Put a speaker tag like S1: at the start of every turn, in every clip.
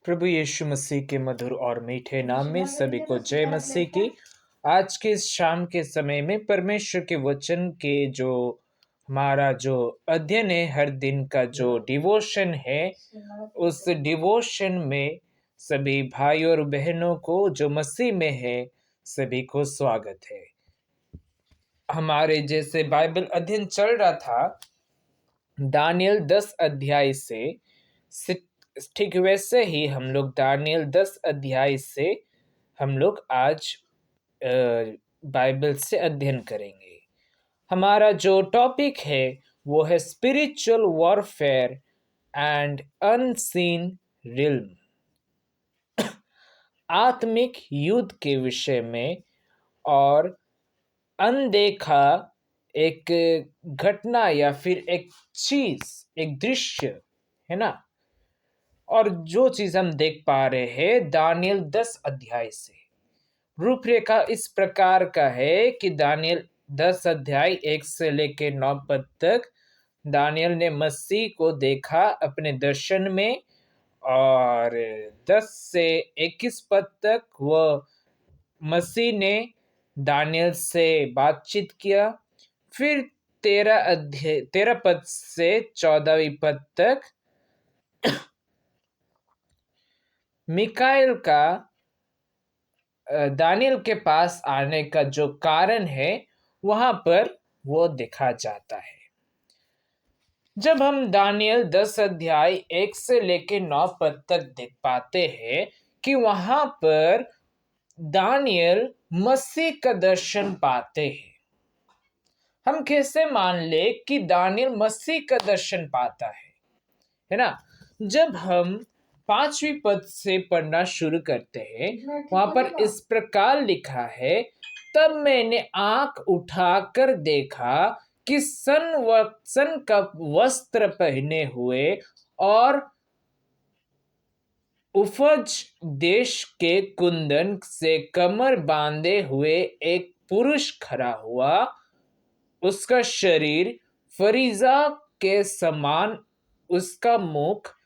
S1: प्रभु यीशु मसीह के मधुर और मीठे नाम में सभी को जय मसीह की। आज के इस शाम के समय में परमेश्वर के वचन के जो हमारा जो अध्ययन है, हर दिन का जो डिवोशन है, उस डिवोशन में सभी भाई और बहनों को जो मसीह में है सभी को स्वागत है। हमारे जैसे बाइबल अध्ययन चल रहा था दानियल 10 अध्याय से, ठीक वैसे ही हम लोग दानियल 10 अध्याय से हम लोग आज बाइबल से अध्ययन करेंगे। हमारा जो टॉपिक है वो है spiritual warfare and unseen realm, आत्मिक युद्ध के विषय में और अनदेखा एक घटना या फिर एक चीज, एक दृश्य है ना। और जो चीज हम देख पा रहे हैं दानियल 10 अध्याय से, रूपरेखा इस प्रकार का है कि दानियल 10 अध्याय 1 से लेकर 9 पद तक दानियल ने मसीह को देखा अपने दर्शन में, और 10 से 21 पद तक वह मसीह ने दानियल से बातचीत किया। फिर 13 पद से 14वीं पद तक मिकाएल का दानियल के पास आने का जो कारण है वहां पर वो देखा जाता है। जब हम दानियल 10 अध्याय 1 से लेकर 9 पद तक देख पाते हैं कि वहां पर दानियल मसीह का दर्शन पाते हैं। हम कैसे मान ले कि दानियल मसीह का दर्शन पाता है ना। जब हम 5वीं पद से पढ़ना शुरू करते हैं, वहां पर इस प्रकार लिखा है, तब मैंने आंख उठाकर देखा कि सन का वस्त्र पहने हुए और उफज देश के कुंदन से कमर बांधे हुए एक पुरुष खड़ा हुआ। उसका शरीर फरीजा के समान, उसका मुख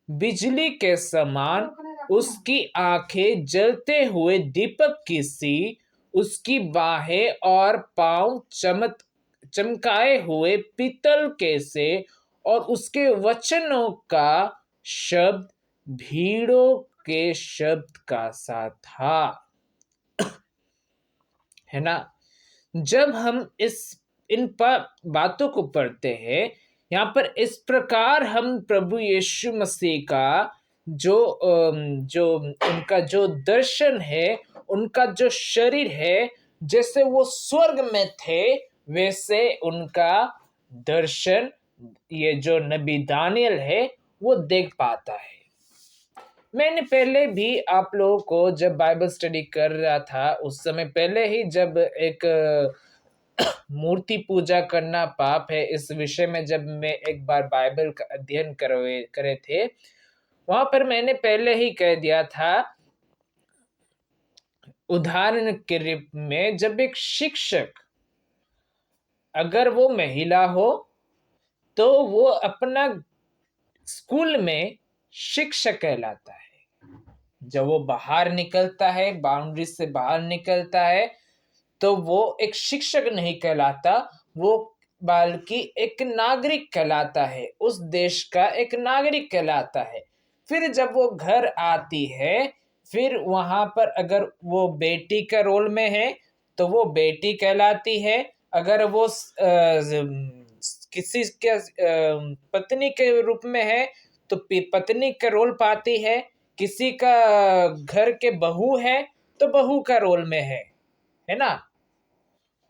S1: बिजली के समान, उसकी आंखें जलते हुए दीपक की सी, उसकी बाहें और पांव चमकाए हुए पीतल के से, और उसके वचनों का शब्द भीड़ों के शब्द का सा था। है ना। जब हम इन बातों को पढ़ते हैं, यहाँ पर इस प्रकार हम प्रभु यीशु मसीह का जो उनका जो दर्शन है, उनका जो शरीर है, जैसे वो स्वर्ग में थे वैसे उनका दर्शन ये जो नबी दानियल है वो देख पाता है। मैंने पहले भी आप लोगों को जब बाइबल स्टडी कर रहा था उस समय पहले ही, जब एक मूर्ति पूजा करना पाप है इस विषय में जब मैं एक बार बाइबल का अध्ययन करे थे, वहां पर मैंने पहले ही कह दिया था, उदाहरण के रूप में जब एक शिक्षक, अगर वो महिला हो तो वो अपना स्कूल में शिक्षक कहलाता है। जब वो बाहर निकलता है, बाउंड्री से बाहर निकलता है, तो वो एक शिक्षक नहीं कहलाता, वो बल्कि एक नागरिक कहलाता है, उस देश का एक नागरिक कहलाता है। फिर जब वो घर आती है, फिर वहां पर अगर वो बेटी का रोल में है तो वो बेटी कहलाती है, अगर वो किसी के पत्नी के रूप में है तो पत्नी का रोल पाती है, किसी का घर के बहू है तो बहू का रोल में है ना।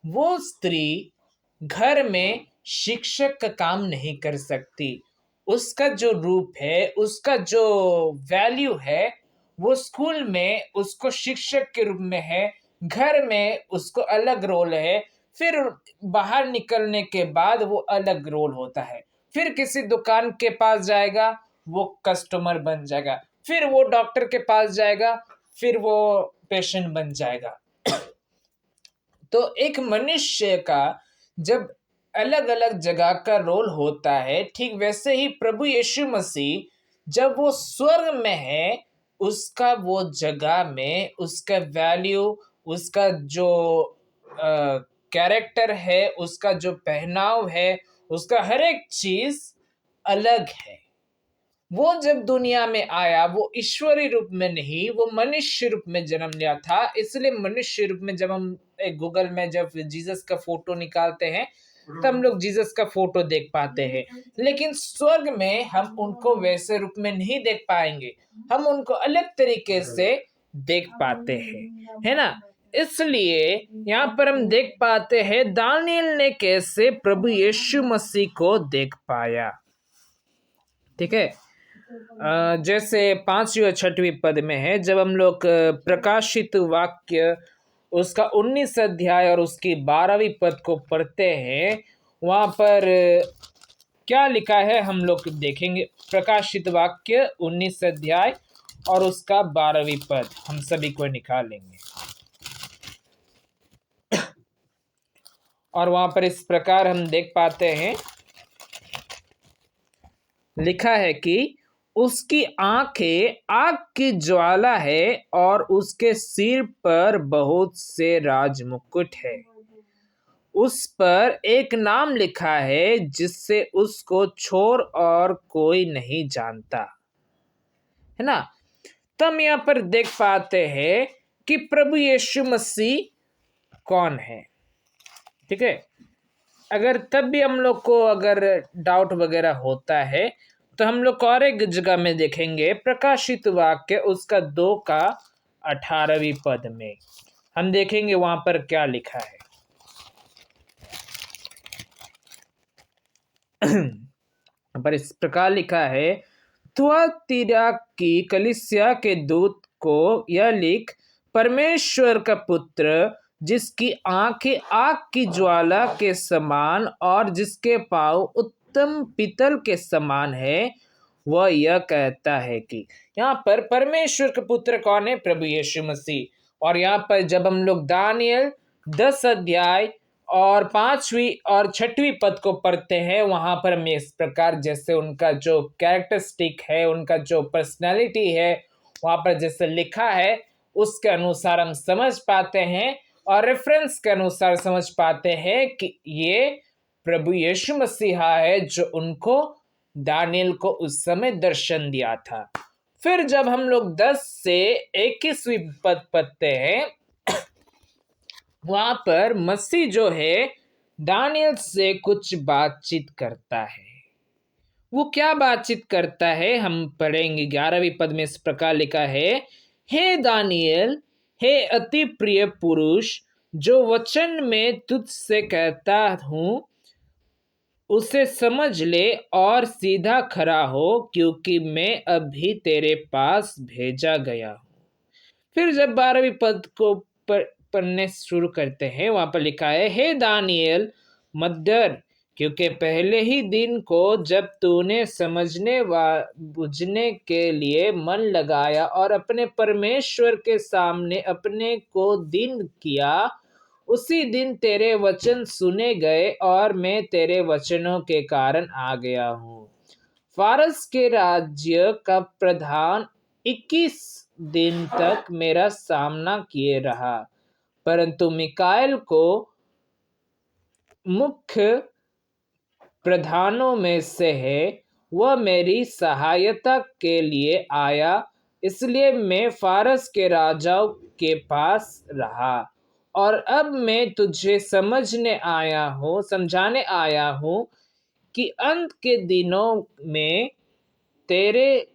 S1: वो स्त्री घर में शिक्षक का काम नहीं कर सकती, उसका जो रूप है, उसका जो वैल्यू है, वो स्कूल में उसको शिक्षक के रूप में है, घर में उसको अलग रोल है, फिर बाहर निकलने के बाद वो अलग रोल होता है। फिर किसी दुकान के पास जाएगा, वो कस्टमर बन जाएगा, फिर वो डॉक्टर के पास जाएगा, फिर वो पेशेंट बन जाएगा। तो एक मनुष्य का जब अलग अलग जगह का रोल होता है, ठीक वैसे ही प्रभु यीशु मसीह जब वो स्वर्ग में है, उसका वो जगह में उसका वैल्यू, उसका जो कैरेक्टर है, उसका जो पहनाव है, उसका हर एक चीज अलग है। वो जब दुनिया में आया, वो ईश्वरी रूप में नहीं, वो मनुष्य रूप में जन्म लिया था। इसलिए मनुष्य रूप में जब हम गूगल में जब जीसस का फोटो निकालते हैं, तब हम लोग जीसस का फोटो देख पाते हैं। लेकिन स्वर्ग में हम उनको वैसे रूप में नहीं देख पाएंगे, हम उनको अलग तरीके से देख पाते हैं, है ना। इसलिए यहाँ पर हम देख पाते हैं दानियल ने कैसे प्रभु यीशु मसीह को देख पाया। ठीक है। जैसे 5वीं और 6वीं पद में है, जब हम लोग प्रकाशित वाक्य उसका 19 अध्याय और उसकी 12वीं पद को पढ़ते हैं, वहां पर क्या लिखा है हम लोग देखेंगे। प्रकाशित वाक्य 19 अध्याय और उसका 12वीं पद हम सभी को निकालेंगे। और वहां पर इस प्रकार हम देख पाते हैं, लिखा है कि उसकी आंखें आग की ज्वाला है और उसके सिर पर बहुत से राजमुकुट है। उस पर एक नाम लिखा है जिससे उसको छोड़ और कोई नहीं जानता, है ना। तब यहाँ पर देख पाते हैं कि प्रभु यीशु मसीह कौन है। ठीक है। अगर तब भी हम लोग को अगर डाउट वगैरह होता है, तो हम लोग और एक जगह में देखेंगे, प्रकाशित वाक्य उसका 2 का 18वीं पद में हम देखेंगे वहां पर क्या लिखा है। पर इस प्रकार लिखा है, थुआतीरा की कलीसिया के दूत को यह लिख, परमेश्वर का पुत्र जिसकी आंखें आग की ज्वाला के समान और जिसके पांव उत्तम पीतल के समान है, वह यह कहता है कि, यहाँ पर परमेश्वर का पुत्र कौन है? प्रभु यीशु मसीह। और यहाँ पर जब हम लोग दानियल 10 अध्याय और 5वीं और 6वीं पद को पढ़ते हैं, वहां पर हम इस प्रकार जैसे उनका जो कैरेक्टरिस्टिक है, उनका जो पर्सनैलिटी है, वहां पर जैसे लिखा है उसके अनुसार हम समझ पाते हैं और रेफरेंस के अनुसार समझ पाते हैं कि ये प्रभु यीशु मसीहा है जो उनको दानियल को उस समय दर्शन दिया था। फिर जब हम लोग 10 से 21वीं पद पढ़ते हैं, वहां पर मसीह जो है दानियल से कुछ बातचीत करता है। वो क्या बातचीत करता है हम पढ़ेंगे। 11वीं पद में इस प्रकार लिखा है, हे दानियल, हे अति प्रिय पुरुष, जो वचन में तुझसे कहता हूं उसे समझ ले और सीधा खड़ा हो, क्योंकि मैं अभी तेरे पास भेजा गया हूं। फिर जब 12वीं पद को पढ़ने शुरू करते हैं, वहां पर लिखा है, हे दानियल मत डर, क्योंकि पहले ही दिन को जब तूने समझने व बुझने के लिए मन लगाया और अपने परमेश्वर के सामने अपने को दीन किया, उसी दिन तेरे वचन सुने गए और मैं तेरे वचनों के कारण आ गया हूँ। फारस के राज्य का प्रधान 21 दिन तक मेरा सामना किए रहा, परंतु मिकाएल को मुख्य प्रधानों में से है, वह मेरी सहायता के लिए आया, इसलिए मैं फारस के राजाओं के पास रहा। और अब मैं तुझे समझाने आया हूँ कि अंत के दिनों में तेरे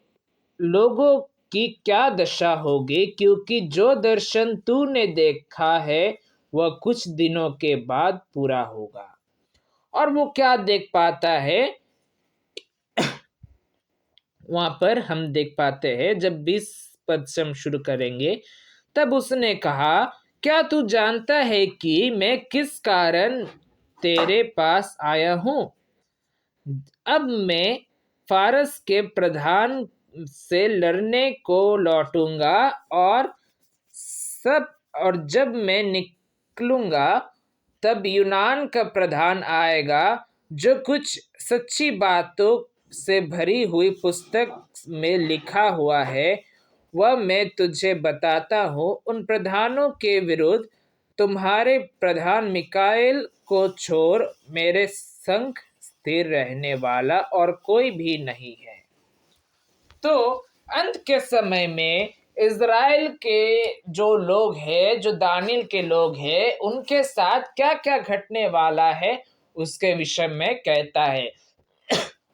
S1: लोगों की क्या दशा होगी, क्योंकि जो दर्शन तूने देखा है वह कुछ दिनों के बाद पूरा होगा। और वो क्या देख पाता है, वहां पर हम देख पाते हैं, जब 20 पद से हम शुरू करेंगे, तब उसने कहा, क्या तू जानता है कि मैं किस कारण तेरे पास आया हूं? अब मैं फारस के प्रधान से लड़ने को लौटूंगा और जब मैं निकलूंगा तब यूनान का प्रधान आएगा जो कुछ सच्ची बातों से भरी हुई पुस्तक में लिखा हुआ है वह मैं तुझे बताता हूँ। उन प्रधानों के विरुद्ध तुम्हारे प्रधान मिकाएल को छोड़ मेरे संग स्थिर रहने वाला और कोई भी नहीं है। तो अंत के समय में इज़राइल के जो लोग हैं, जो दानियल के लोग हैं, उनके साथ क्या क्या घटने वाला है उसके विषय में कहता है।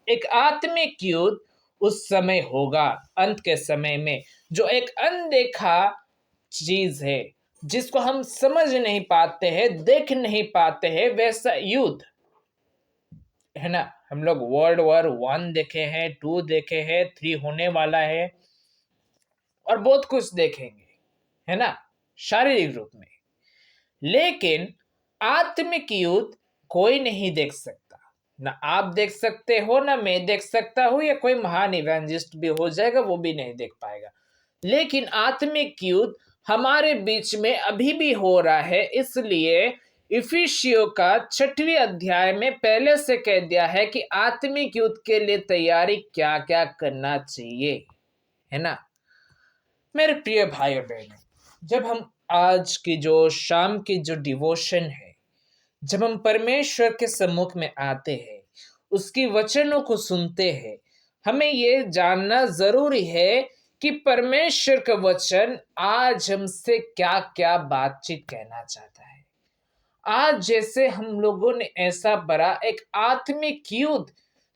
S1: एक आत्मिक युद्ध उस समय होगा अंत के समय में, जो एक अनदेखा चीज है जिसको हम समझ नहीं पाते हैं, देख नहीं पाते हैं, वैसा युद्ध है ना। हम लोग वर्ल्ड वॉर 1 देखे हैं, 2 देखे हैं, 3 होने वाला है और बहुत कुछ देखेंगे, है ना, शारीरिक रूप में। लेकिन आत्मिक युद्ध कोई नहीं देख सकता, ना आप देख सकते हो, ना मैं देख सकता हूं, या कोई महान इवेंजिस्ट भी हो जाएगा वो भी नहीं देख पाएगा। लेकिन आत्मिक युद्ध हमारे बीच में अभी भी हो रहा है। इसलिए इफिसियों का 6वीं अध्याय में पहले से कह दिया है कि आत्मिक युद्ध के लिए तैयारी क्या क्या करना चाहिए, है ना। मेरे प्रिय भाई और बहनों, जब हम आज की जो शाम की जो डिवोशन है, जब हम परमेश्वर के सम्मुख में आते हैं, उसकी वचनों को सुनते हैं, हमें ये जानना जरूरी है कि परमेश्वर का वचन आज हमसे क्या क्या बातचीत कहना चाहता है। आज जैसे हम लोगों ने ऐसा बड़ा एक आत्मिक युद्ध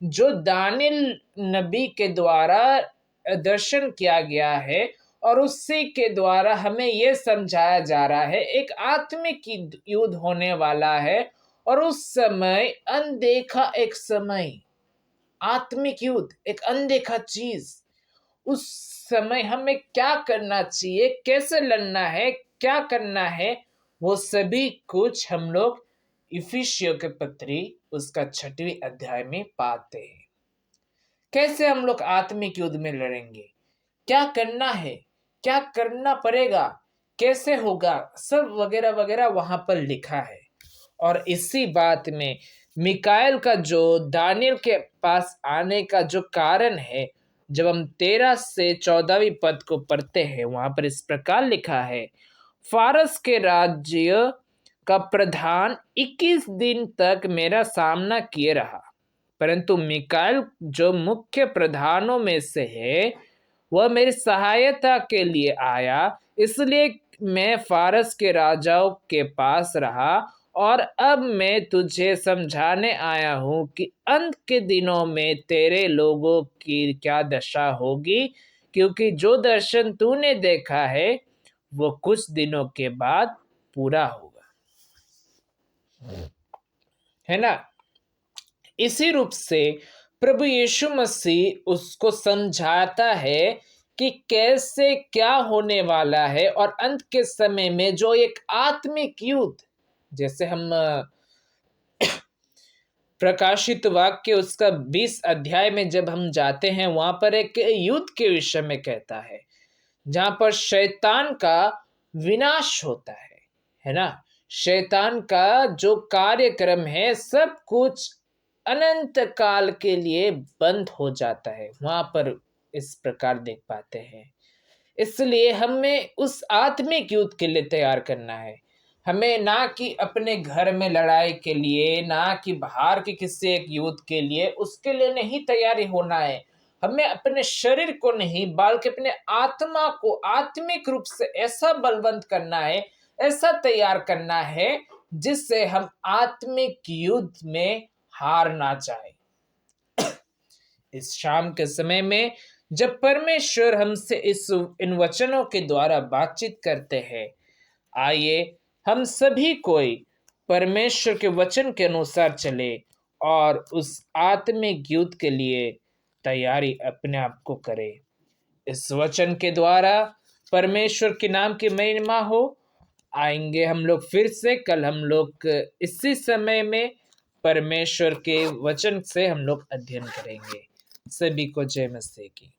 S1: जो दानियल नबी के द्वारा दर्शन किया गया है और उसी के द्वारा हमें यह समझाया जा रहा है, एक आत्मिक युद्ध होने वाला है। और उस समय अनदेखा एक समय, आत्मिक युद्ध एक अनदेखा चीज, उस समय हमें क्या करना चाहिए, कैसे लड़ना है, क्या करना है, वो सभी कुछ हम लोग इफिसियों के पत्री उसका 6वीं अध्याय में पाते हैं। कैसे हम लोग आत्मिक युद्ध में लड़ेंगे, क्या करना है, क्या करना पड़ेगा, कैसे होगा, सब वगैरह वगैरह वहां पर लिखा है। और इसी बात में मिकाएल का जो दानियल के पास आने का जो कारण है, जब हम 13 से 14वीं पद को पढ़ते हैं, वहां पर इस प्रकार लिखा है, फारस के राज्य का प्रधान 21 दिन तक मेरा सामना किए रहा, परंतु मिकाएल जो मुख्य प्रधानों में से है वह मेरी सहायता के लिए आया। इसलिए मैं फारस के राजाओं के पास रहा और अब मैं तुझे समझाने आया हूं कि अंत के दिनों में तेरे लोगों की क्या दशा होगी, क्योंकि जो दर्शन तूने देखा है वो कुछ दिनों के बाद पूरा होगा, है ना। इसी रूप से प्रभु यीशु मसीह उसको समझाता है कि कैसे क्या होने वाला है, और अंत के समय में जो एक आत्मिक युद्ध, जैसे हम प्रकाशित वाक्य उसका 20 अध्याय में जब हम जाते हैं, वहां पर एक युद्ध के विषय में कहता है जहां पर शैतान का विनाश होता है ना। शैतान का जो कार्यक्रम है सब कुछ अनंत काल के लिए बंद हो जाता है, वहां पर इस प्रकार देख पाते हैं। इसलिए हमें उस आत्मिक युद्ध के लिए तैयार करना है। हमें ना कि अपने घर में लड़ाई के लिए, ना कि बाहर के किसी एक युद्ध के लिए, उसके लिए नहीं तैयारी होना है। हमें अपने शरीर को नहीं बल्कि अपने आत्मा को आत्मिक रूप से ऐसा बलवंत करना है, ऐसा तैयार करना है जिससे हम आत्मिक युद्ध में हार ना जाए। इस शाम के समय में जब परमेश्वर हमसे इन वचनों के द्वारा बातचीत करते हैं, आइए हम सभी कोई परमेश्वर के वचन के अनुसार चले और उस आत्मिक युद्ध के लिए तैयारी अपने आप को करें। इस वचन के द्वारा परमेश्वर के नाम की महिमा हो। आएंगे हम लोग फिर से, कल हम लोग इसी समय में परमेश्वर के वचन से हम लोग अध्ययन करेंगे। सभी को जय मसीह की।